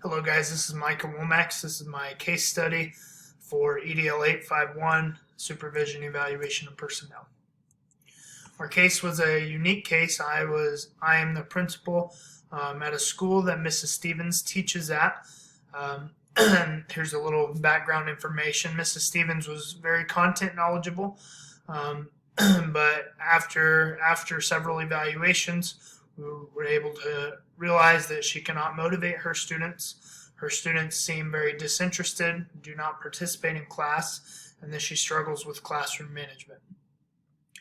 Hello guys, this is Micah Womax. This is my case study for EDL 851, Supervision, Evaluation, and Personnel. Our case was a unique case. I am the principal at a school that Mrs. Stevens teaches at. And here's a little background information. Mrs. Stevens was very content knowledgeable, but after several evaluations, we were able to realize that she cannot motivate her students. Her students seem very disinterested, do not participate in class, and that she struggles with classroom management.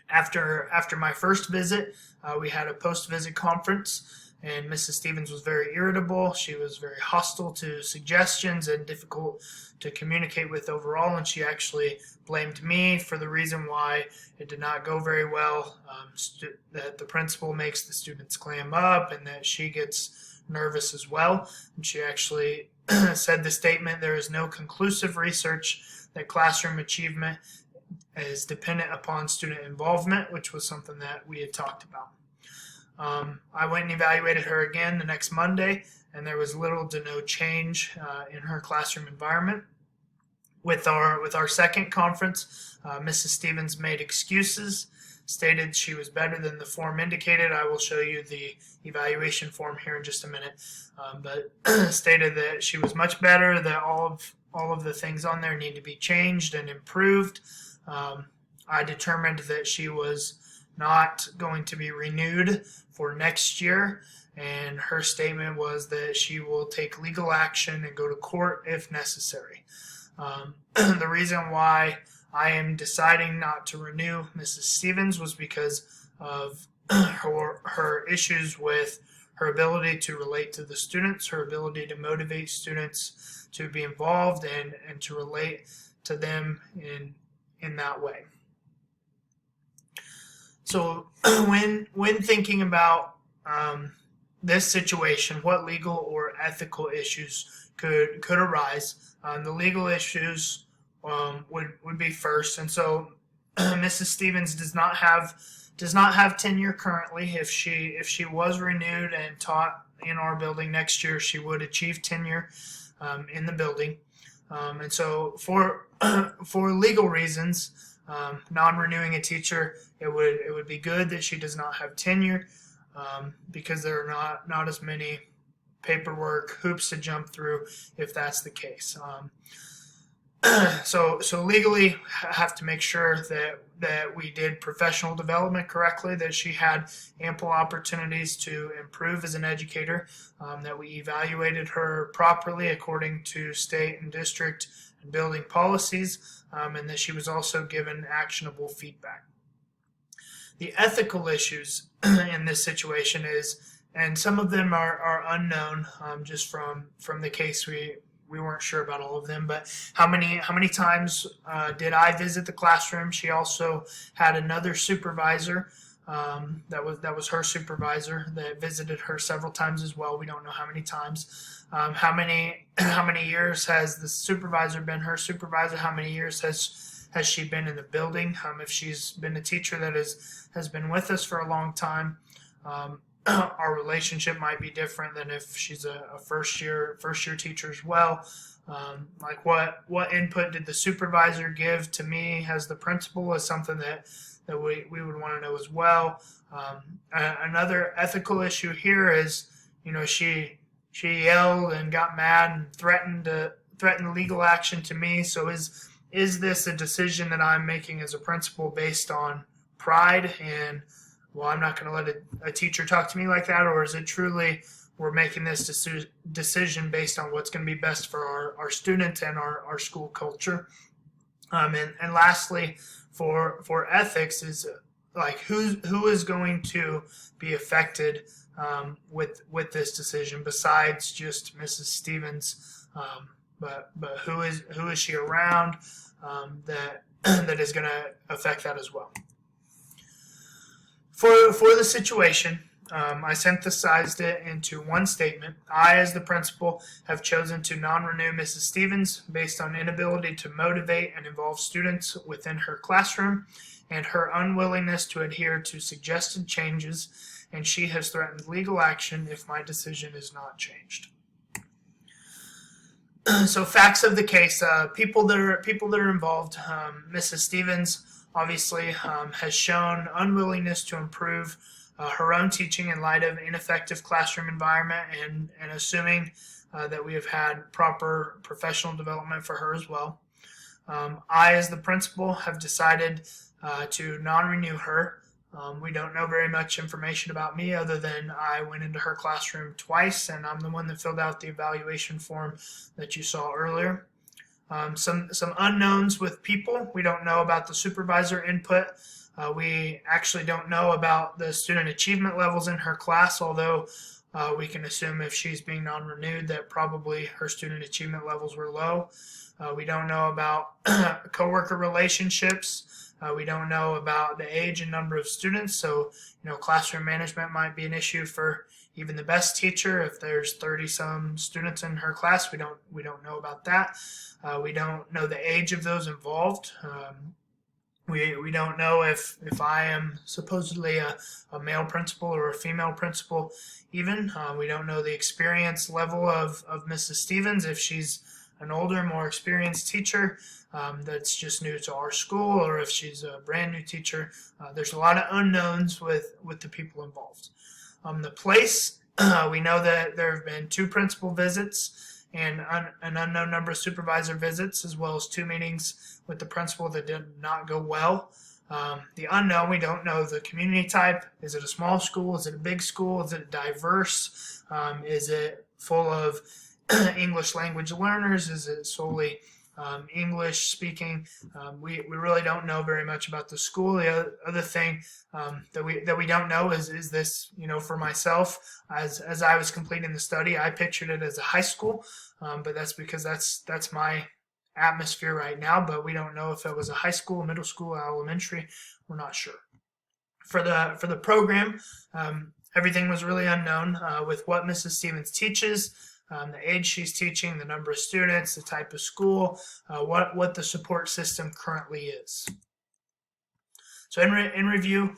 After my first visit, we had a post-visit conference, and Mrs. Stevens was very irritable. She was very hostile to suggestions and difficult to communicate with overall, and she actually blamed me for the reason why it did not go very well, that the principal makes the students clam up and that she gets nervous as well. And she actually said the statement, "There is no conclusive research that classroom achievement is dependent upon student involvement," which was something that we had talked about. I went and evaluated her again the next Monday, and there was little to no change in her classroom environment. With our second conference, Mrs. Stevens made excuses, stated she was better than the form indicated. I will show you the evaluation form here in just a minute, but stated that she was much better, that all of the things on there need to be changed and improved. I determined that she was not going to be renewed for next year, and her statement was that she will take legal action and go to court if necessary. The reason why I am deciding not to renew Mrs. Stevens was because of her issues with her ability to relate to the students, her ability to motivate students to be involved and to relate to them in that way. So when thinking about this situation, what legal or ethical issues could arise? The legal issues would be first, and so Mrs. Stevens does not have tenure currently. If she was renewed and taught in our building next year, she would achieve tenure in the building. And so for legal reasons, non-renewing a teacher, it would be good that she does not have tenure, because there are not as many paperwork hoops to jump through if that's the case. So legally, I have to make sure that we did professional development correctly, that she had ample opportunities to improve as an educator, that we evaluated her properly according to state and district and building policies, and that she was also given actionable feedback. The ethical issues in this situation and some of them are unknown, just from the case. We weren't sure about all of them, but how many times did I visit the classroom? She also had another supervisor that was her supervisor that visited her several times as well. We don't know how many times. How many years has the supervisor been her supervisor? How many years has she been in the building? If she's been a teacher that has been with us for a long time, our relationship might be different than if she's a first year teacher as well. Like what input did the supervisor give to me as the principal is something that we would want to know as well. Another ethical issue here is, she yelled and got mad and threatened legal action to me. So is this a decision that I'm making as a principal based on pride and, well, I'm not going to let a teacher talk to me like that? Or is it truly we're making this decision based on what's going to be best for our students and our school culture? And lastly, for ethics is like who is going to be affected with this decision besides just Mrs. Stevens, but who is she around that is going to affect that as well? For the situation, I synthesized it into one statement. I, as the principal, have chosen to non-renew Mrs. Stevens based on inability to motivate and involve students within her classroom and her unwillingness to adhere to suggested changes, and she has threatened legal action if my decision is not changed. So facts of the case, people that are involved. Mrs. Stevens obviously has shown unwillingness to improve her own teaching in light of ineffective classroom environment, and assuming that we have had proper professional development for her as well. I, as the principal, have decided to non-renew her. We don't know very much information about me other than I went into her classroom twice, and I'm the one that filled out the evaluation form that you saw earlier. Some unknowns with people. We don't know about the supervisor input. We actually don't know about the student achievement levels in her class, although we can assume if she's being non-renewed that probably her student achievement levels were low. We don't know about coworker relationships. We don't know about the age and number of students, so classroom management might be an issue for even the best teacher. If there's 30-some students in her class, we don't know about that. We don't know the age of those involved. We don't know if I am supposedly a male principal or a female principal even. We don't know the experience level of Mrs. Stevens, if she's an older, more experienced teacher that's just new to our school, or if she's a brand new teacher. There's a lot of unknowns with the people involved. The place, we know that there have been 2 principal visits and an unknown number of supervisor visits, as well as 2 meetings with the principal that did not go well. The unknown, we don't know the community type. Is it a small school? Is it a big school? Is it diverse? Is it full of English language learners? Is it solely English speaking? We really don't know very much about the school. The other thing that we don't know is this, for myself, as I was completing the study, I pictured it as a high school, but that's because that's my atmosphere right now. But we don't know if it was a high school, middle school, elementary. We're not sure. For the program, everything was really unknown with what Mrs. Stevens teaches. The age she's teaching, the number of students, the type of school, what the support system currently is. So in review,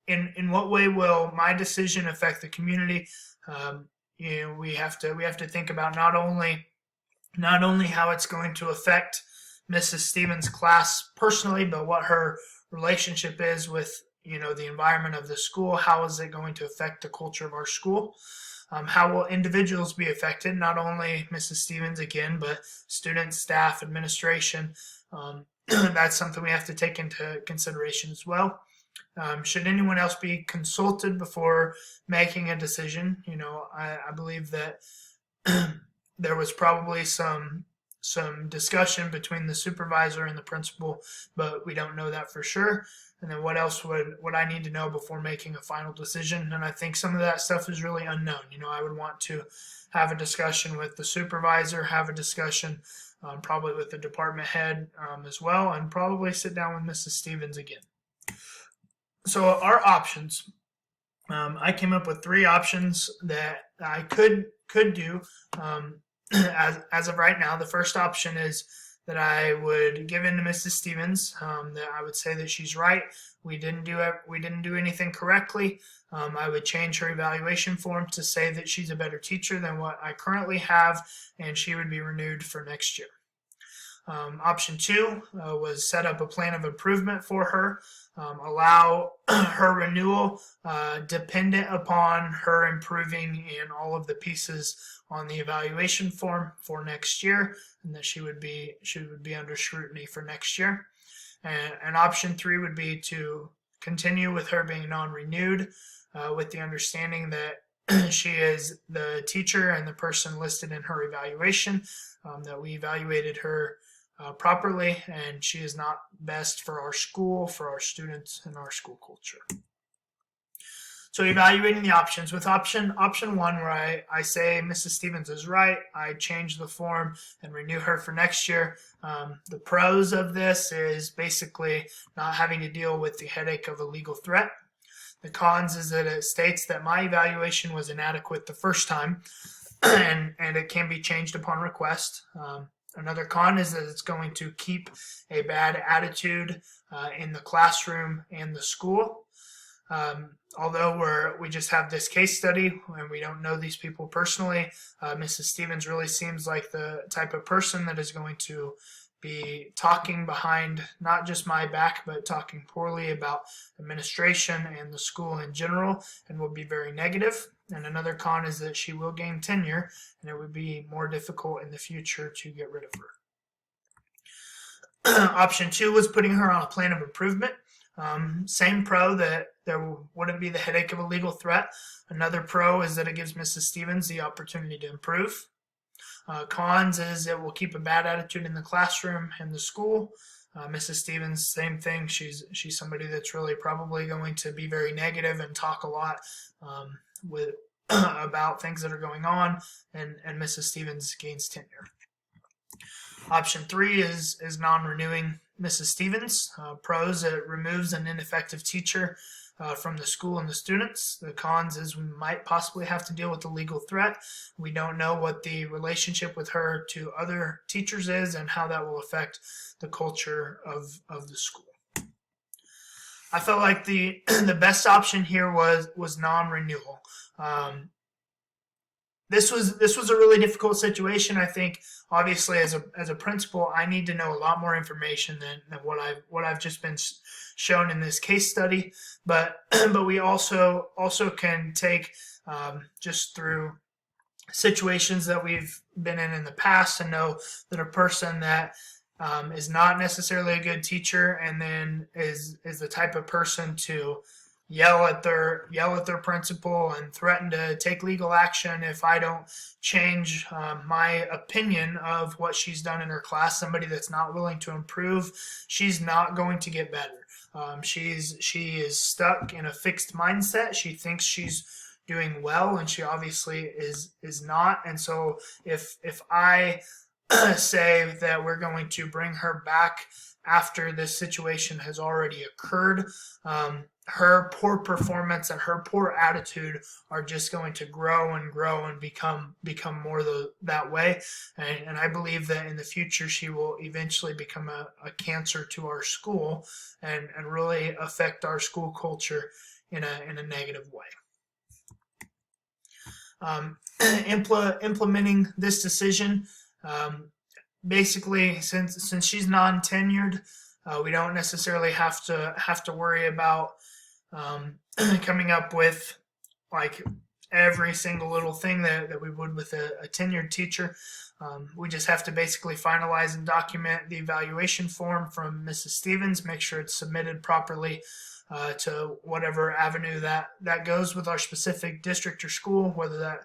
in what way will my decision affect the community? We have to think about not only how it's going to affect Mrs. Stevens' class personally, but what her relationship is with the environment of the school. How is it going to affect the culture of our school? How will individuals be affected? Not only Mrs. Stevens again, but students, staff, administration. That's something we have to take into consideration as well. Should anyone else be consulted before making a decision? I believe that there was probably some discussion between the supervisor and the principal, but we don't know that for sure. And then what else would I need to know before making a final decision? And I think some of that stuff is really unknown. I would want to have a discussion with the supervisor, have a discussion probably with the department head as well, and probably sit down with Mrs. Stevens again. So our options, I came up with 3 options that I could do as of right now. The first option is that I would give in to Mrs. Stevens, that I would say that she's right. We didn't do anything correctly. I would change her evaluation form to say that she's a better teacher than what I currently have, and she would be renewed for next year. Option 2 was set up a plan of improvement for her, allow her renewal dependent upon her improving in all of the pieces on the evaluation form for next year, and that she would be under scrutiny for next year. And option 3 would be to continue with her being non-renewed, with the understanding that she is the teacher and the person listed in her evaluation, that we evaluated her properly, and she is not best for our school, for our students, and our school culture. So evaluating the options. With option 1, where I say Mrs. Stevens is right, I change the form and renew her for next year. The pros of this is basically not having to deal with the headache of a legal threat. The cons is that it states that my evaluation was inadequate the first time, and it can be changed upon request. Another con is that it's going to keep a bad attitude in the classroom and the school. Although we just have this case study and we don't know these people personally, Mrs. Stevens really seems like the type of person that is going to be talking behind not just my back, but talking poorly about administration and the school in general, and will be very negative. And another con is that she will gain tenure, and it would be more difficult in the future to get rid of her. Option 2 was putting her on a plan of improvement. Same pro, that there wouldn't be the headache of a legal threat. Another pro is that it gives Mrs. Stevens the opportunity to improve. Cons is it will keep a bad attitude in the classroom and the school. Mrs. Stevens, same thing. She's somebody that's really probably going to be very negative and talk a lot with about things that are going on, and Mrs. Stevens gains tenure. Option 3 is non-renewing Mrs. Stevens. Pros, it removes an ineffective teacher from the school and the students. The cons is we might possibly have to deal with the legal threat. We don't know what the relationship with her to other teachers is and how that will affect the culture of the school. I felt like the best option here was non-renewal. This was a really difficult situation. I think obviously as a principal, I need to know a lot more information than what I've just been shown in this case study. But we also can take just through situations that we've been in the past and know that a person that is not necessarily a good teacher and then is the type of person to yell at their principal and threaten to take legal action if I don't change my opinion of what she's done in her class. Somebody that's not willing to improve, she's not going to get better. She is stuck in a fixed mindset. She thinks she's doing well, and she obviously is not. And so if I say that we're going to bring her back after this situation has already occurred, her poor performance and her poor attitude are just going to grow and become more that way. And I believe that in the future she will eventually become a cancer to our school and really affect our school culture in a negative way. Implementing this decision, basically, since she's non-tenured, we don't necessarily have to worry about coming up with like every single little thing that we would with a tenured teacher. We just have to basically finalize and document the evaluation form from Mrs. Stevens, make sure it's submitted properly to whatever avenue that goes with our specific district or school, whether that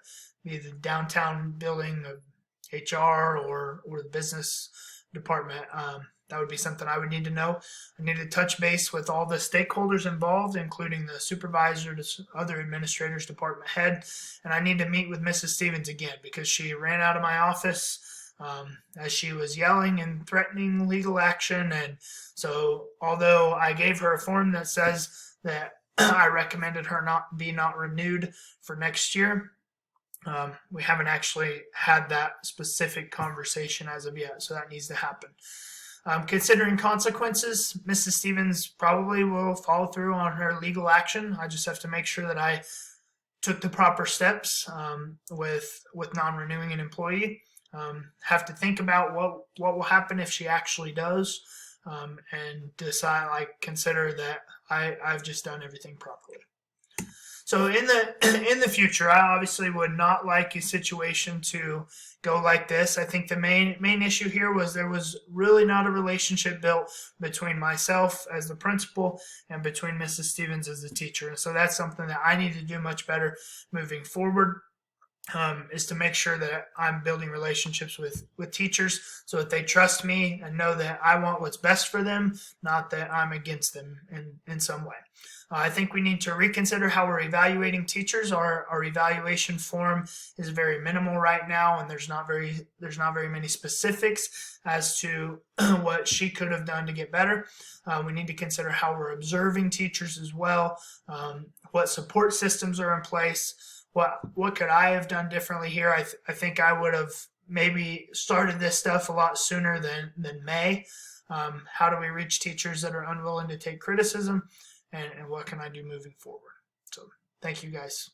be the downtown building of HR or the business department. That would be something I would need to know. I need to touch base with all the stakeholders involved, including the supervisor, other administrators, department head, and I need to meet with Mrs. Stevens again because she ran out of my office as she was yelling and threatening legal action. And so although I gave her a form that says that I recommended her not renewed for next year, we haven't actually had that specific conversation as of yet, so that needs to happen. Considering consequences, Mrs. Stevens probably will follow through on her legal action. I just have to make sure that I took the proper steps with non-renewing an employee. Have to think about what will happen if she actually does, and consider that I've just done everything properly. So in the future, I obviously would not like a situation to go like this. I think the main issue here was there was really not a relationship built between myself as the principal and between Mrs. Stevens as the teacher. And so that's something that I need to do much better moving forward. Is to make sure that I'm building relationships with teachers so that they trust me and know that I want what's best for them, not that I'm against them in some way. I think we need to reconsider how we're evaluating teachers. Our evaluation form is very minimal right now, and there's not very many specifics as to what she could have done to get better. We need to consider how we're observing teachers as well, what support systems are in place. What could I have done differently here? I think I would have maybe started this stuff a lot sooner than May. How do we reach teachers that are unwilling to take criticism? and what can I do moving forward. So thank you guys.